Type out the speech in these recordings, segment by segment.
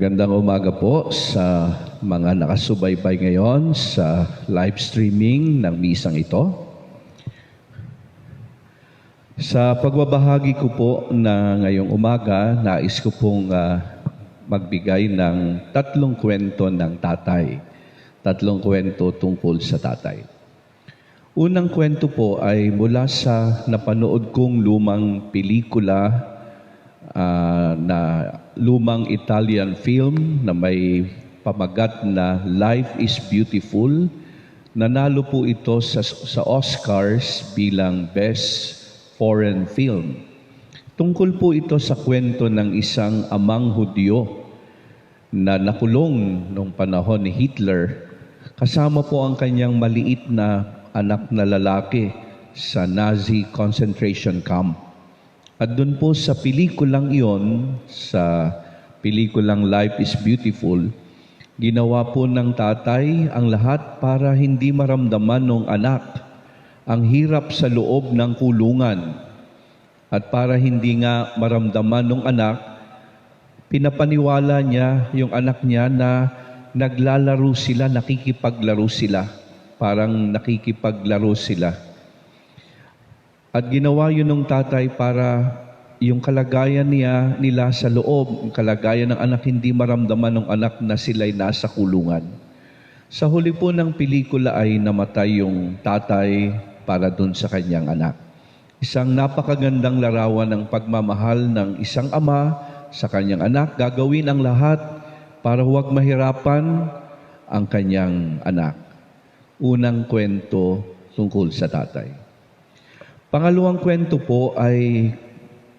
Magandang umaga po sa mga nakasubaybay ngayon sa live streaming ng misang ito. Sa pagbabahagi ko po na ngayong umaga, nais ko pong magbigay ng 3 kwento ng tatay. 3 kwento tungkol sa tatay. Unang kwento po ay mula sa napanood kong lumang pelikula na lumang Italian film na may pamagat na Life is Beautiful. Nanalo po ito sa Oscars bilang Best Foreign Film. Tungkol po ito sa kwento ng isang amang Hudyo na nakulong noong panahon ni Hitler. Kasama po ang kanyang maliit na anak na lalaki sa Nazi concentration camp. At doon po sa pelikulang iyon, sa pelikulang Life is Beautiful, ginawa po ng tatay ang lahat para hindi maramdaman ng anak ang hirap sa loob ng kulungan. At para hindi nga maramdaman ng anak, pinapaniwala niya yung anak niya na naglalaro sila, nakikipaglaro sila. Parang nakikipaglaro sila. At ginawa yun ng tatay para yung kalagayan nila sa loob, yung kalagayan ng anak, hindi maramdaman ng anak na sila'y nasa kulungan. Sa huli po ng pelikula ay namatay yung tatay para dun sa kanyang anak. Isang napakagandang larawan ng pagmamahal ng isang ama sa kanyang anak. Gagawin ang lahat para huwag mahirapan ang kanyang anak. Unang kwento tungkol sa tatay. Pangalawang kwento po ay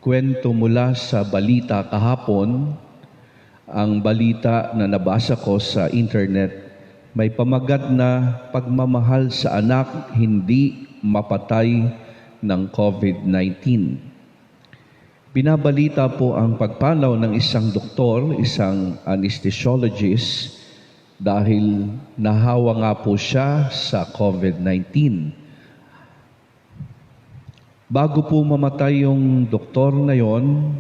kwento mula sa balita kahapon. Ang balita na nabasa ko sa internet, may pamagat na pagmamahal sa anak hindi mapatay ng COVID-19. Binabalita po ang pagpanaw ng isang doktor, isang anesthesiologist, dahil nahawa nga po siya sa COVID-19. Bago po mamatay yung doktor na yon,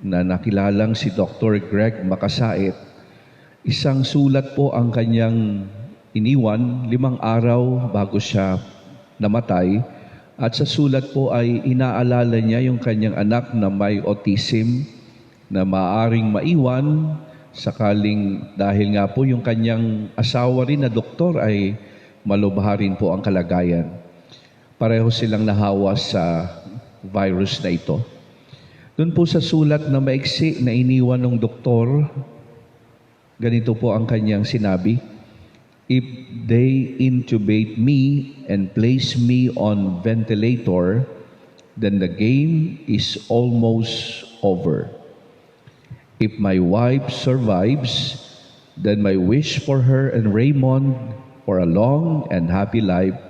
na nakilalang si Dr. Greg Makasait, isang sulat po ang kanyang iniwan 5 araw bago siya namatay. At sa sulat po ay inaalala niya yung kanyang anak na may autism na maaaring maiwan sakaling dahil nga po yung kanyang asawa rin na doktor ay malubha rin po ang kalagayan. Pareho silang nahawa sa virus na ito. Doon po sa sulat na maiksi na iniwan ng doktor, ganito po ang kanyang sinabi, "If they intubate me and place me on ventilator, then the game is almost over. If my wife survives, then my wish for her and Raymond for a long and happy life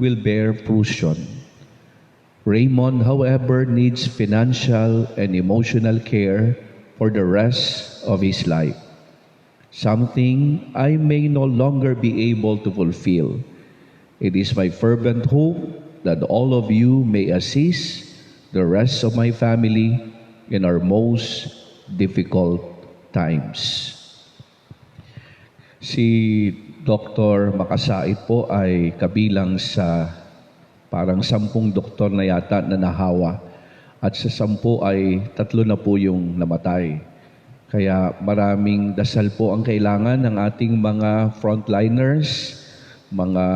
will bear fruition. Raymond, however, needs financial and emotional care for the rest of his life, something I may no longer be able to fulfill. It is my fervent hope that all of you may assist the rest of my family in our most difficult times." Si Dr. Makasait po ay kabilang sa parang 10 doktor na yata na nahawa. At sa 10 ay 3 na po yung namatay. Kaya maraming dasal po ang kailangan ng ating mga frontliners, mga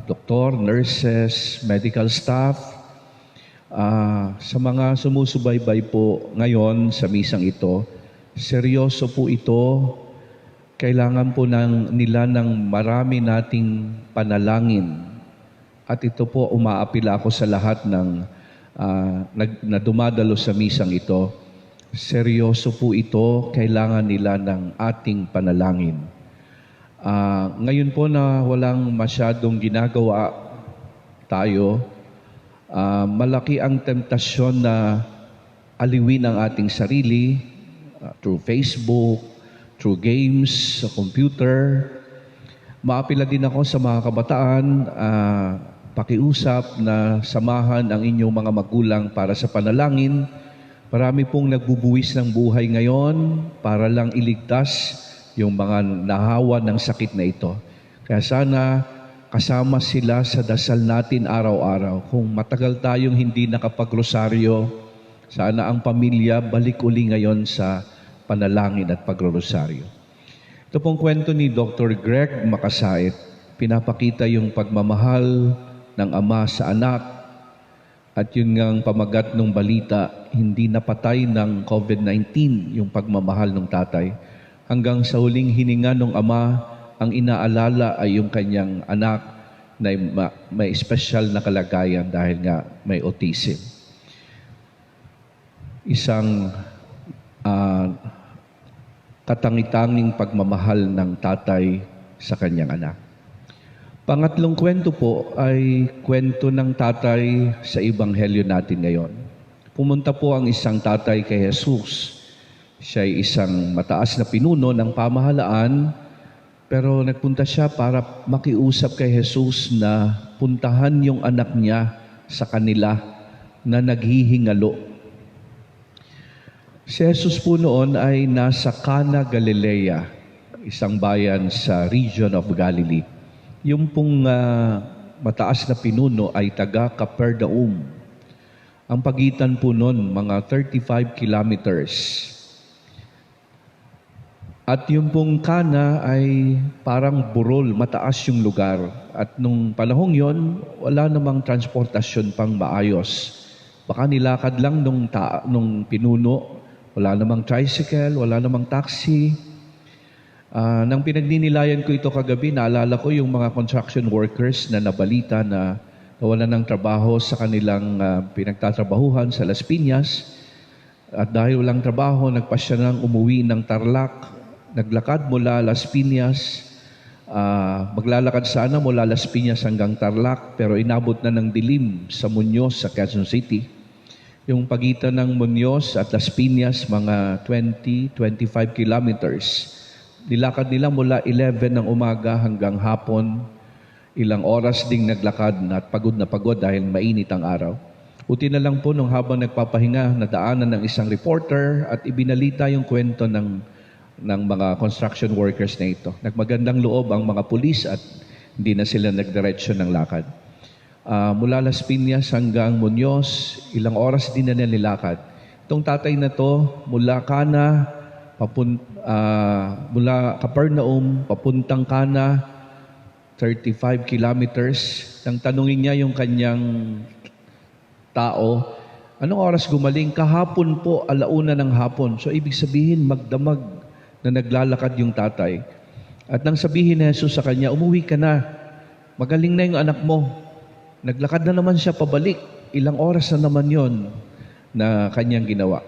doktor, nurses, medical staff. Sa mga sumusubaybay po ngayon sa misang ito, seryoso po ito. Kailangan po nila ng marami nating panalangin. At ito po, umaapila ako sa lahat ng na dumadalo sa misang ito. Seryoso po ito, kailangan nila ng ating panalangin. Ngayon po na walang masyadong ginagawa tayo, malaki ang temptasyon na aliwin ang ating sarili through Facebook, through games, sa computer. Maapila din ako sa mga kabataan, pakiusap na samahan ang inyong mga magulang para sa panalangin Marami pong nagbubuwis ng buhay ngayon para lang iligtas yung mga nahawa ng sakit na ito. Kaya sana kasama sila sa dasal natin araw-araw. Kung matagal tayong hindi nakapagrosaryo, sana ang pamilya balik uli ngayon sa panalangin at pagrorosaryo. Ito pong kwento ni Dr. Greg Makasait, pinapakita yung pagmamahal ng ama sa anak. At yun ngang pamagat ng balita, hindi napatay ng COVID-19 yung pagmamahal ng tatay. Hanggang sa huling hininga ng ama, ang inaalala ay yung kanyang anak na may special na kalagayan dahil nga may autism. Isang katangitanging pagmamahal ng tatay sa kanyang anak. Pangatlong kwento po ay kwento ng tatay sa ebanghelyo natin ngayon. Pumunta po ang isang tatay kay Jesus. Siya ay isang mataas na pinuno ng pamahalaan, pero nagpunta siya para makiusap kay Jesus na puntahan yung anak niya sa kanila na naghihingalo. Si Jesus po noon ay nasa Cana, Galilea, isang bayan sa region of Galilee. Yung pong mataas na pinuno ay taga Capernaum. Ang pagitan po noon, mga 35 kilometers. At yung pong Cana ay parang burol, mataas yung lugar. At nung panahong yon, wala namang transportasyon pang maayos. Baka nilakad lang nung pinuno, wala namang tricycle, wala namang taxi. Nang pinagninilayan ko ito kagabi, naalala ko yung mga construction workers na nabalita na nawalan ng trabaho sa kanilang pinagtatrabahuhan sa Las Piñas. At dahil walang trabaho, nagpasya nang umuwi ng Tarlac. Naglakad mula Las Piñas. Maglalakad sana mula Las Piñas hanggang Tarlac, pero inabot na ng dilim sa Muñoz sa Quezon City. Yung pagitan ng Muñoz at Las Piñas, mga 20-25 kilometers. Nilakad nila mula 11 ng umaga hanggang hapon. Ilang oras ding naglakad at pagod na pagod dahil mainit ang araw. Buti na lang po nung habang nagpapahinga, nadaanan ng isang reporter at ibinalita yung kwento ng mga construction workers na ito. Nagmagandang loob ang mga pulis at hindi na sila nagdiretsyo ng lakad. Mula Las Piñas hanggang Muñoz, ilang oras din na nilakad. Itong tatay na to, mula Cana, mula Capernaum, papuntang Cana, 35 kilometers. Nang tanungin niya yung kanyang tao, anong oras gumaling? Kahapon po, 1:00 ng hapon. So, ibig sabihin, magdamag na naglalakad yung tatay. At nang sabihin ni Jesus sa kanya, umuwi ka na. Magaling na yung anak mo. Naglakad na naman siya pabalik. Ilang oras na naman yon na kanyang ginawa.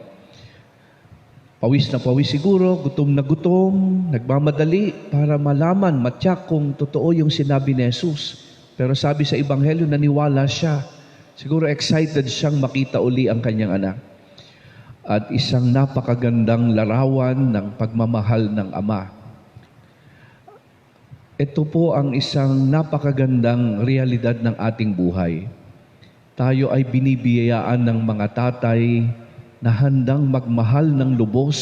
Pawis na pawis siguro, gutom na gutom, nagmamadali para malaman, matyak kung totoo yung sinabi ni Jesus. Pero sabi sa Ebanghelyo, naniwala siya. Siguro excited siyang makita uli ang kanyang anak. At isang napakagandang larawan ng pagmamahal ng Ama. Ito po ang isang napakagandang realidad ng ating buhay. Tayo ay binibiyayaan ng mga tatay na handang magmahal ng lubos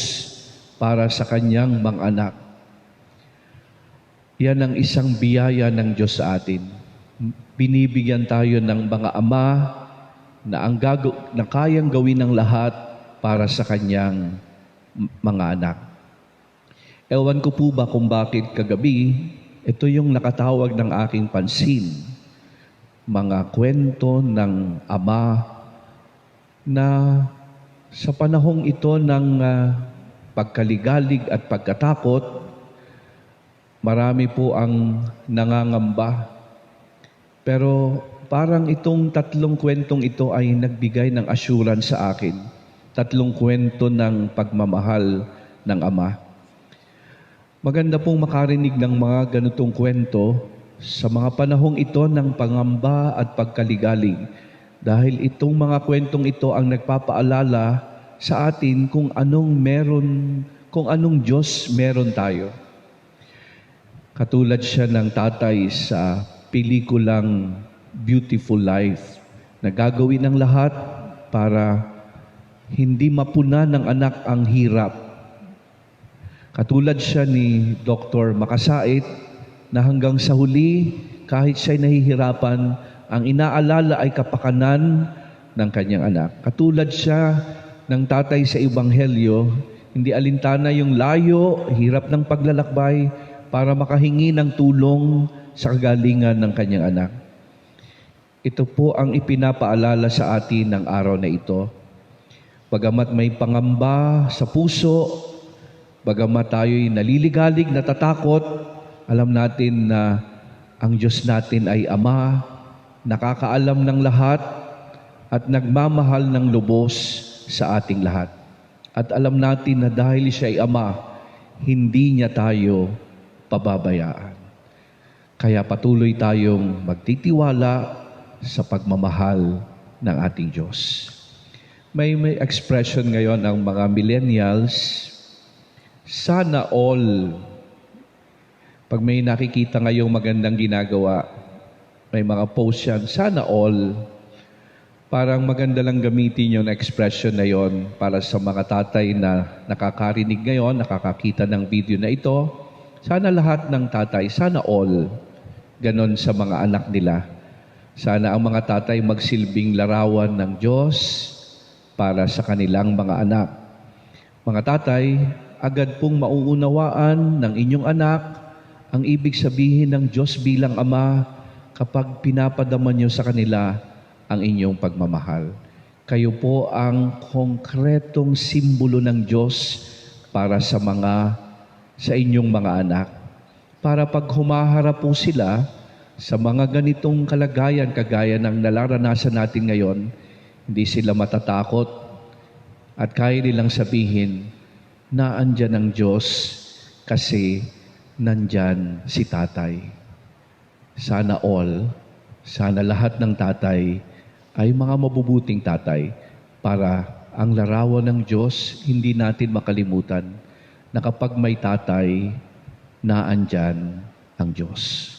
para sa kanyang mga anak. Yan ang isang biyaya ng Diyos sa atin. Binibigyan tayo ng mga ama na kayang gawin ng lahat para sa kanyang mga anak. Ewan ko po ba kung bakit kagabi, ito yung nakatawag ng aking pansin. Mga kwento ng ama na sa panahong ito ng pagkaligalig at pagkatakot, marami po ang nangangamba. Pero parang itong 3 kwentong ito ay nagbigay ng assurance sa akin. 3 kwento ng pagmamahal ng Ama. Maganda pong makarinig ng mga ganitong kwento sa mga panahong ito ng pangamba at pagkaligalig. Dahil itong mga kwentong ito ang nagpapaalala sa atin kung anong Diyos meron tayo. Katulad siya ng tatay sa pelikulang Beautiful Life, na gagawin ng lahat para hindi mapuna ng anak ang hirap. Katulad siya ni Dr. Makasait na hanggang sa huli, kahit siya'y nahihirapan, ang inaalala ay kapakanan ng kanyang anak. Katulad siya ng tatay sa Ebanghelyo, hindi alintana yung layo, hirap ng paglalakbay para makahingi ng tulong sa kagalingan ng kanyang anak. Ito po ang ipinapaalala sa atin ng araw na ito. Bagamat may pangamba sa puso, bagamat tayo'y naliligalig, natatakot, alam natin na ang Diyos natin ay Ama, nakakaalam ng lahat, at nagmamahal ng lubos sa ating lahat. At alam natin na dahil siya ay Ama, hindi niya tayo pababayaan. Kaya patuloy tayong magtitiwala sa pagmamahal ng ating Diyos. May expression ngayon ang mga millennials, sana all. Pag may nakikita ngayong magandang ginagawa, may mga post yan, sana all. Parang maganda lang gamitin yung expression na yon para sa mga tatay na nakakarinig ngayon, nakakakita ng video na ito. Sana lahat ng tatay, sana all. Ganon sa mga anak nila. Sana ang mga tatay magsilbing larawan ng Diyos para sa kanilang mga anak. Mga tatay, agad pong mauunawaan ng inyong anak ang ibig sabihin ng Diyos bilang Ama kapag pinapadama niyo sa kanila ang inyong pagmamahal. Kayo po ang konkretong simbolo ng Diyos para sa inyong mga anak. Para pag humaharap po sila sa mga ganitong kalagayan, kagaya ng nararanasan natin ngayon, hindi sila matatakot at kaya nilang sabihin na andyan ang Diyos kasi nandyan si Tatay. Sana all, sana lahat ng tatay ay mga mabubuting tatay para ang larawan ng Diyos hindi natin makalimutan na kapag may tatay, na andyan ang Diyos.